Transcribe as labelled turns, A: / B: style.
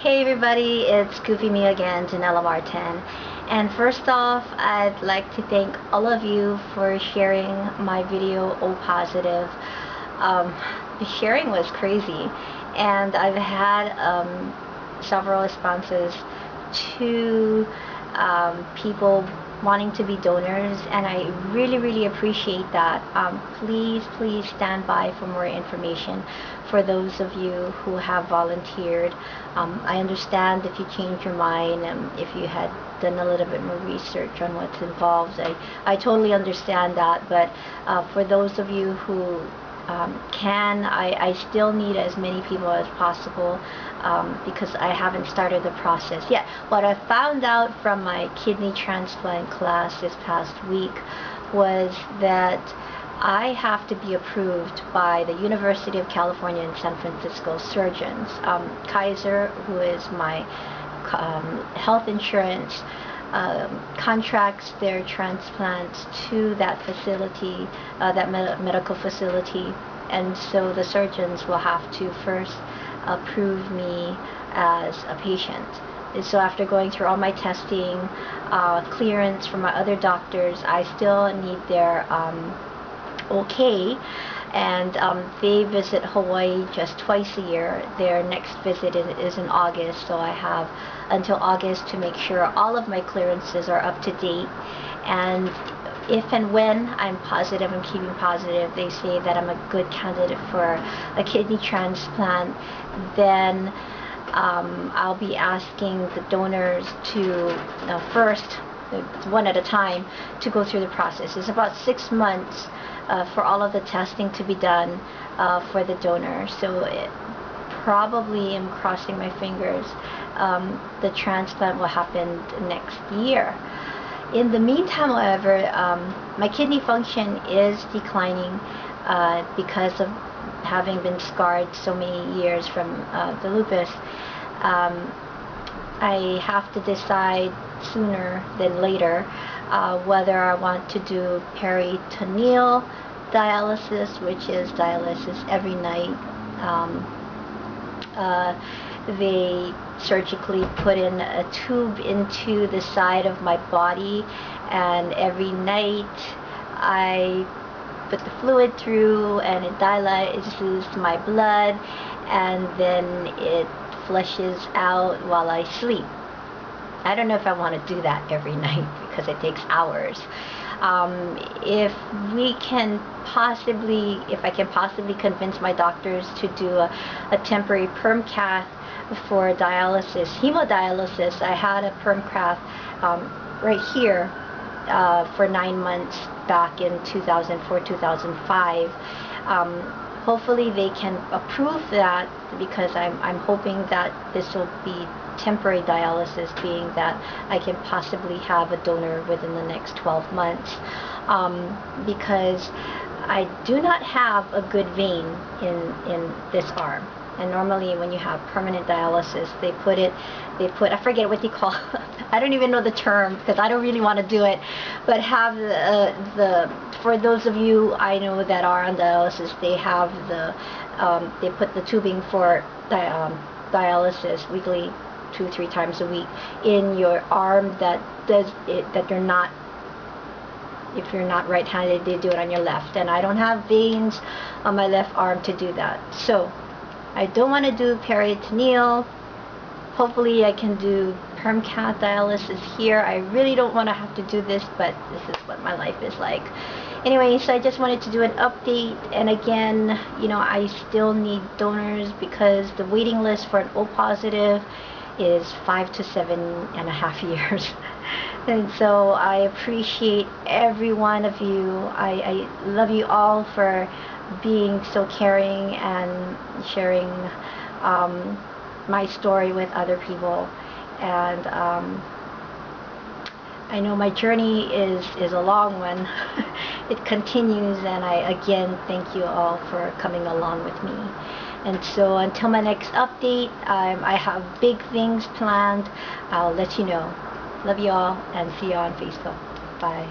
A: Hey everybody, it's Goofy Me again, Janella Martin. And first off, I'd like to thank all of you for sharing my video, O Positive. The sharing was crazy, and I've had several responses to people wanting to be donors, and I really appreciate that. Please stand by for more information for those of you who have volunteered. I understand if you change your mind, if you had done a little bit more research on what's involved. I totally understand that, but for those of you who I still need as many people as possible because I haven't started the process yet. What I found out from my kidney transplant class this past week was that I have to be approved by the University of California in San Francisco surgeons. Kaiser, who is my health insurance, contracts their transplants to that facility, that medical facility, and so the surgeons will have to first approve me as a patient. And so after going through all my testing, clearance from my other doctors, I still need their okay, and they visit Hawaii just twice a year. Their next visit is in August, so I have until August to make sure all of my clearances are up to date. And if and when I'm positive, I'm keeping positive, they say that I'm a good candidate for a kidney transplant, then I'll be asking the donors to first, one at a time, to go through the process. It's about 6 months for all of the testing to be done for the donor. So probably, I'm crossing my fingers, the transplant will happen next year. In the meantime, however, my kidney function is declining because of having been scarred so many years from the lupus. I have to decide sooner than later whether I want to do peritoneal dialysis, which is dialysis every night. They surgically put in a tube into the side of my body, and every night I put the fluid through and it dilates my blood, and then it flushes out while I sleep. I don't know if I want to do that every night because it takes hours. If I can possibly convince my doctors to do a temporary perm cath for dialysis, hemodialysis. I had a perm cath right here for 9 months back in 2004, 2005. Hopefully they can approve that, because I'm hoping that this will be temporary dialysis, being that I can possibly have a donor within the next 12 months, because I do not have a good vein in this arm. And normally when you have permanent dialysis, they put I forget what they call I don't even know the term because I don't really want to do it, but have for those of you I know that are on dialysis, they have they put the tubing for dialysis weekly, 2-3 times a week in your arm that you're not, if you're not right-handed, they do it on your left, and I don't have veins on my left arm to do that. So I don't want to do peritoneal. Hopefully I can do perm cath dialysis here. I really don't want to have to do this, but this is what my life is like. Anyway, so I just wanted to do an update, and again, you know, I still need donors because the waiting list for an O positive is 5 to 7.5 years. And so I appreciate every one of you. I love you all for being so caring and sharing my story with other people. And I know my journey is a long one. It continues, and I again thank you all for coming along with me. And so until my next update, I have big things planned. I'll let you know. Love you all, and see you on Facebook. Bye.